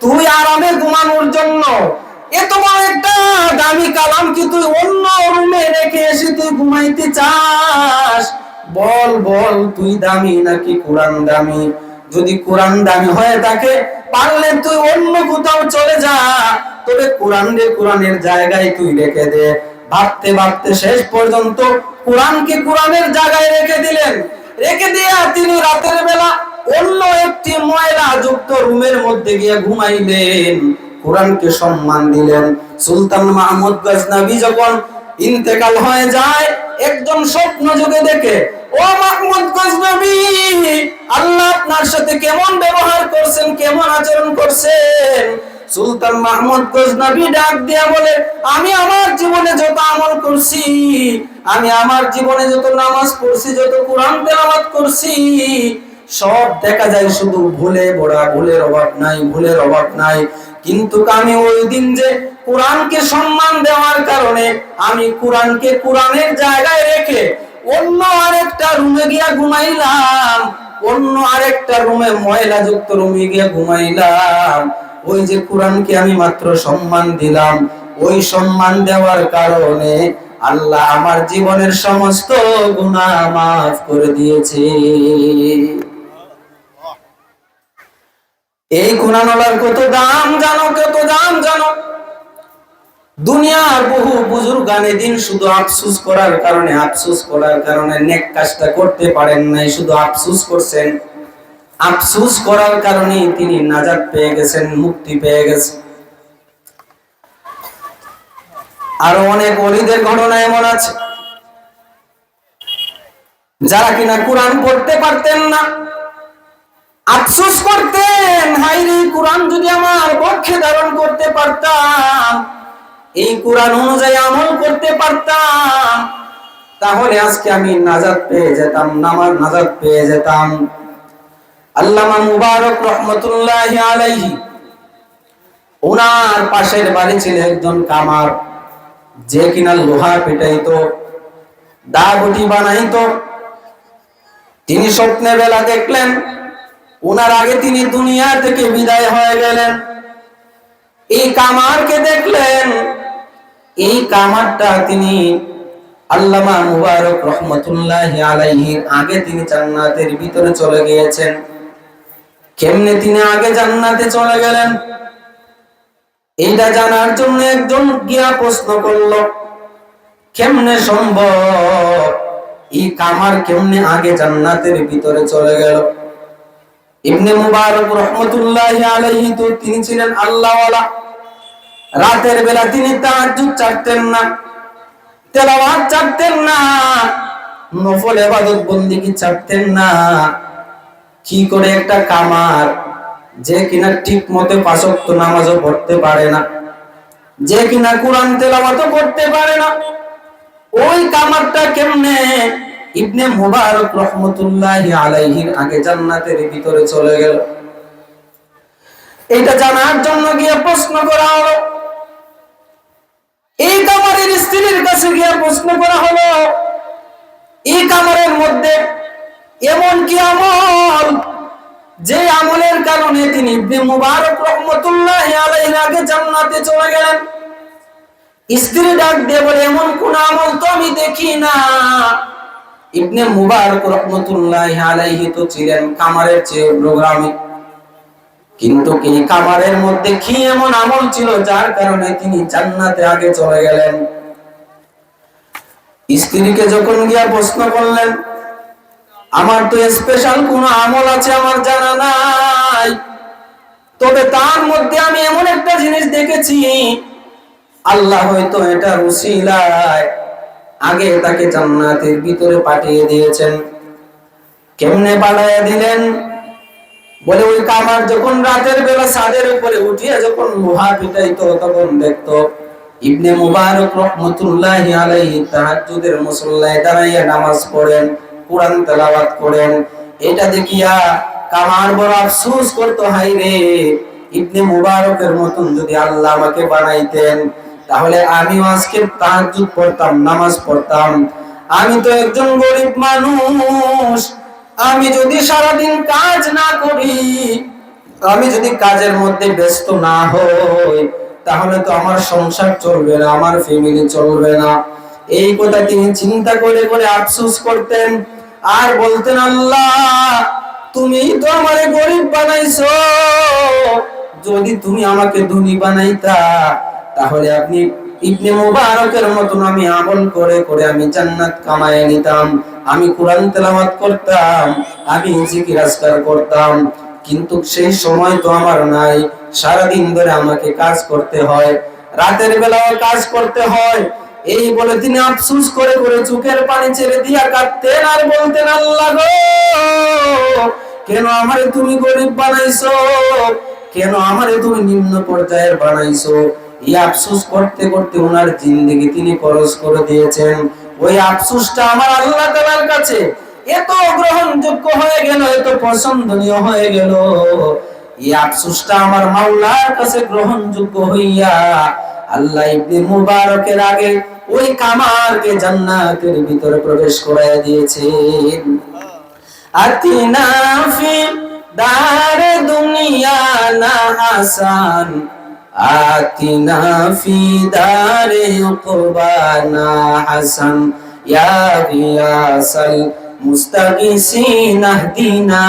তুই আরামে ঘুমানোর জন্য এত বড় একটা দামি কালাম কি তুই অন্য রুমে রেখে এসে তুই ঘুমাইতে চাস? বল বল, তুই দামি নাকি কোরআন দামি? যদি কোরআন দামি হয়ে থাকে পারলে তুই অন্য কোথাও চলে যা, তবে কোরআনের জায়গায় তুই রেখে দে। ভাবতে ভাবতে শেষ পর্যন্ত কোরআনকে কোরআনের জায়গায় রেখে দিলেন। রেখে দিয়ে তিনি রাতের বেলা অন্য একটি ময়লা যুক্ত রুমের মধ্যে গিয়ে ঘুমাইলেন, কোরআনকে সম্মান দিলেন। সুলতান মাহমুদ গজনবী যখন ইন্তেকাল হয়ে যায়, একজন স্বপ্ন যোগে দেখে, ও মাহমুদ গজনবী, আল্লাহ আপনার সাথে কেমন ব্যবহার করছেন, কেমন আচরণ করছেন? সুলতান মাহমুদ গজনবী ডাক দিয়া বলে, আমি আমার জীবনে যত আমল করছি, আমি আমার জীবনে যত নামাজ পড়ছি, যত কোরআন তেলাওয়াত করছি, সব দেখা যায় শুধু ভুলে ভরা, ভুলের অভাব নাই। কিন্তু আমি ওই দিন যে কোরআনকে সম্মান দেওয়ার কারণে আমি কোরআনকে কোরআনের জায়গায় রেখে অন্য আরেকটা রুমে গিয়া ঘুমাইলাম, অন্য আরেকটা রুমে ময়লাযুক্ত রুমে গিয়া ঘুমাইলাম। ওই যে কোরআনকে আমি মাত্র সম্মান দিলাম, ওই সম্মান দেওয়ার কারণে আল্লাহ আমার জীবনের সমস্ত গুনাহ মাফ করে দিয়েছে। এই কোরআনওয়ালার কত দাম জানো, কত দাম জানো? দুনিয়ার বহু বুজুর্গানে দিন শুধু আফসোস করার কারণে নেক কাজটা করতে পারেন নাই, শুধু আফসোস করছেন। আফসোস করার কারণে তিনি নাজাত পেয়ে গেছেন, মুক্তি পেয়ে গেছেন। আরো অনেক ওলিদের ঘটনা এমন আছে যারা কিনা কোরআন পড়তে পারতেন না, আফসোস করতেন, হায়রে কোরআন যদি আমার পক্ষে ধারণ করতে পারতাম, এই কোরআন অনুযায়ী আমল করতে পারতাম, তাহলে আজকে আমি নাজাত পেয়ে যেতাম, নাজাত পেয়ে যেতাম। আল্লামা মুবারক রহমতুল্লাহি আলাইহি, ওনার পাশের বাড়ি ছিল একজন কামার, যে কিনা লোহা পিটাইতো, দাগুটি বানাইতো। তিনি স্বপ্নে বেলা দেখলেন ওনার আগে তিনি দুনিয়া থেকে বিদায় হয়ে গেলেন। এই কামারকে দেখলেন, এই কামারটা তিনি আল্লামা মুবারক রহমতুল্লাহি আলাইহি আগে তিনি জান্নাতের ভিতরে চলে গিয়েছেন। কেমনে তিনি আগে জান্নাতে চলে গেলেন এইটা জানার জন্য একজন গিয়া প্রশ্ন করলো, কেমনে সম্ভব, এই কামার কেমনে আগে জান্নাতের ভিতরে চলে গেল? ইবনে মুবারক রাহমাতুল্লাহি আলাইহি তো তিনি ছিলেন আল্লাহওয়ালা। রাতের বেলা তিনি তাহাজ্জুদ ছাড়তেন না, তেলাওয়াত ছাড়তেন না, নফল ইবাদত বন্দেগী ছাড়তেন না। কি করে একটা কামার, যে কিনা ঠিক মতো পাঁচ ওয়াক্ত নামাজও পড়তে পারে না, যে কিনা কোরআন তেলাওয়াতও করতে পারে না, ওই কামারটা কেমনে ইবনে মুবারক রহমতুল্লাহি আলাইহির আগে জান্নাতের ভিতরে চলে গেল? এটা জানার জন্য গিয়ে প্রশ্ন করা হলো। এই কামারের স্ত্রীর কাছে গিয়ে প্রশ্ন করা হলো, এই কামারের মধ্যে এমন কি আমল যে আমলের কারণে তিনি ইবনে মুবারক রহমতুল্লাহি আলাইহির আগে জান্নাতে চলে গেলেন? স্ত্রী ডাক দিয়ে বলে, এমন কোন আমল তো আমি দেখি না। ইবনে মুবারক রহমতুল্লাহি আলাইহি তো ছিলেন কামারের চেয়ে প্রোগ্রামে, কিন্তু কি কামারের মধ্যে কি এমন আমল ছিল যার কারণে তিনি জান্নাতে আগে চলে গেলেন? স্ত্রীকে যখন গিয়া প্রশ্ন করলেন, আমার তো স্পেশাল কোন আমল আছে আমার জানা নাই, তবে তার মধ্যে আমি এমন একটা জিনিস দেখেছি, আল্লাহ হয়তো এটা উসিলায় আগে তাকে জান্নাতের ভিতরে পাঠিয়ে দিয়েছেন। কেমনে পাঠিয়ে দিলেন? বলে, ওই কামার যখন রাতের বেলা ছাদের উপরে উঠিয়ে যখন লোহা পিটাইতো, তখন দেখতো ইবনে মুবারক রহমতুল্লাহি আলাইহি তাহাজ্জুদের মুসল্লায় দাঁড়াইয়া নামাজ পড়েন, কোরআন তেলাওয়াত করেন। এটা দেখিয়া কামার বড় আফসোস করতো, হায়রে ইবনে মুবারকের মতন যদি আল্লাহ আমাকে বানাইতেন, তাহলে আমিও আজকে তাহাজ্জুদ পড়তাম, নামাজ পড়তাম। আমি তো একজন গরিব মানুষ, আমি যদি সারাদিন কাজ না করি, আমি যদি কাজের মধ্যে ব্যস্ত না হই তাহলে তো আমার সংসার চলবে না, আমার ফ্যামিলি চলবে না। এই কথা তিনি চিন্তা করে করে আফসোস করতেন আর বলতেন, আল্লাহ তুমি তো আমারে গরিব বানাইছো, যদি তুমি আমাকে ধনী বানাইতা তাহলে আপনি ইবনে মুবারকের মতন আমি আমল করে করে আমি জান্নাত কামায়ে নিতাম, আমি কোরআন তেলাওয়াত করতাম, আমি জিকির আজকার করতাম। কিন্তু সেই সময় তো আমার নাই, সারাদিন ধরে আমাকে কাজ করতে হয়, রাতের বেলাও কাজ করতে হয়। এই বলে তিনি আফসোস করে করে চোখের পানি ছেড়ে দিয়া কাঁদতেন আর বলতেন, আল্লাহ গো কেন আমারে তুমি গরিব বানাইছো, কেন আমারে তুমি নিম্ন পর্যায়ের বানাইছো। এই আফসোস করতে করতে ওনার জিন্দেগি তিনি খরচ করে দিয়েছেন। ওই আফসোসটা আমার আল্লাহ তাআলার কাছে এত গ্রহণযোগ্য হয়ে গেল, এত পছন্দনীয় হয়ে গেল। এই আফসোসটা আমার মাওলার কাছে গ্রহণযোগ্য হইয়া আল্লাহ ইবনে মুবারকের আগে ওই কামারকে জান্নাতের ভিতরে প্রবেশ করায়া দিয়েছেন। আতিনা ফি দারে দুনিয়া না হাসান, আতিনা ফি দারে উকবা না হাসান, ইয়া গিয়াসাল মুস্তাগিসিন আহদিনা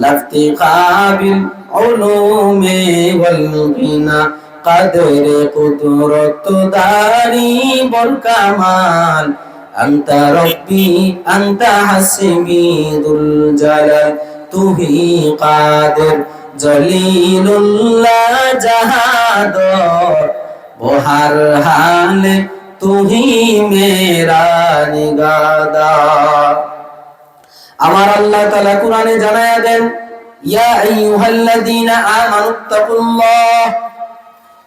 লাফতিকাবিল উলুমি ওয়াল গিনা কাদরে কুদরত দারি বল কামাল আনতা রব্বি আনতা হাসবি দুল জালাল তুহি কাদের জলিলুল্লাহ জাহাদর বহার হালে তুহি মেরা নিগাদার। আমার আল্লাহ তাআলা কুরআনে জানায়া দেন, ইয়া আইয়ুহাল্লাযীনা আমানুত্তাকুল্লাহ,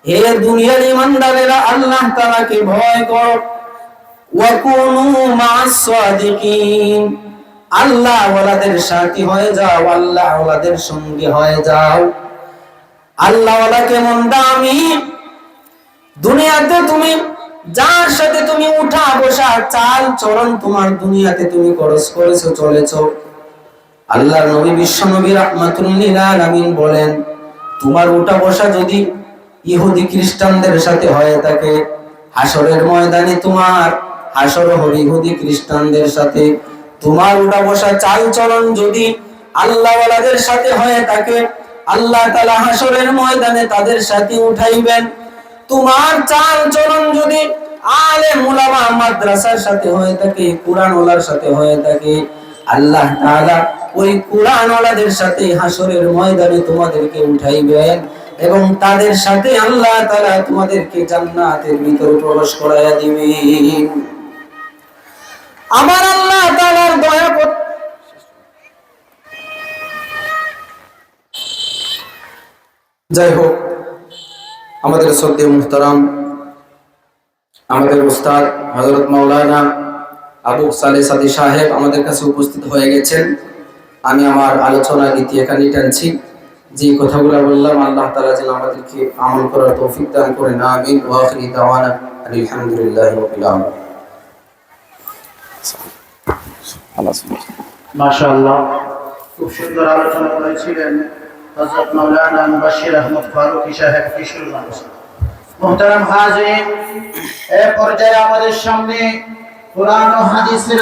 হে দুনিয়ার ঈমানদারেরা আল্লাহ তাআলাকে ভয় করো, ওয়া কুনু মা'আস সাদিকিন, আল্লাহ ওয়ালাদের সাথী হয়ে যাও, আল্লাহ ওয়ালাদের সঙ্গী হয়ে যাও। আল্লাহ ওয়ালা কেমন দামি, দুনিয়াতে তুমি যার সাথে তুমি উঠা বসা চাল চরণ তোমার দুনিয়াতে তুমি খরচ করেছো, চলেছো, আল্লাহর নবী বিশ্ব নবী রাহমাতুল লিল আলামিন বলেন, তোমার উঠা বসা যদি ইহুদি খ্রিস্টানদের সাথে হয়ে থাকে, হাসরের ময়দানে তোমার হাসর হবে ইহুদি খ্রিস্টানদের সাথে। তোমার উঠা বসা চাল চলন যদি আল্লাহ ওয়ালাদের সাথে হয়ে থাকে, আল্লাহ তাআলা হাসরের ময়দানে তাদের সাথে উঠাইবেন। তোমার চাল চলন যদি আলেম উলামা মাদ্রাসার সাথে হয়ে থাকে, কুরআন ওয়ালার সাথে হয়ে থাকে, আল্লাহ তাআলা ওই কুরআন ওয়ালাদের সাথে হাসরের ময়দানে তোমাদেরকে উঠাইবেন এবং তাদের সাথে আল্লাহ তাআলা তোমাদেরকে জান্নাতের ভিতরে প্রবেশ করায়া দিবেন। আমার আল্লাহ তাআলার দয়া কর। যাই হোক, আমাদের শ্রদ্ধেয় মুহতারাম আমাদের উস্তাদ হযরত মাওলানা আবু সালেহ সাদী সাহেব আমাদের কাছে উপস্থিত হয়ে গেছেন। আমি আমার আলোচনার নীতি এখানে টানছি। যে কথাগুলো বললাম আল্লাহ তাআলা যেন আমাদেরকে আমল করার তৌফিক দান করেন, আমিন। ওয়া আখিরি দাওয়ানা আলহামদুলিল্লাহি রাব্বিল আলামিন। মাশাআল্লাহ, খুব সুন্দর আলোচনা করেছিলেন হযরত মাওলানা মুবাশশির আহমদ ফারুকী সাহেব কিশোরগঞ্জ। মুহতারাম হাজিরিন, এই পর্যায়ে আমাদের সামনে কুরআন ও হাদিসের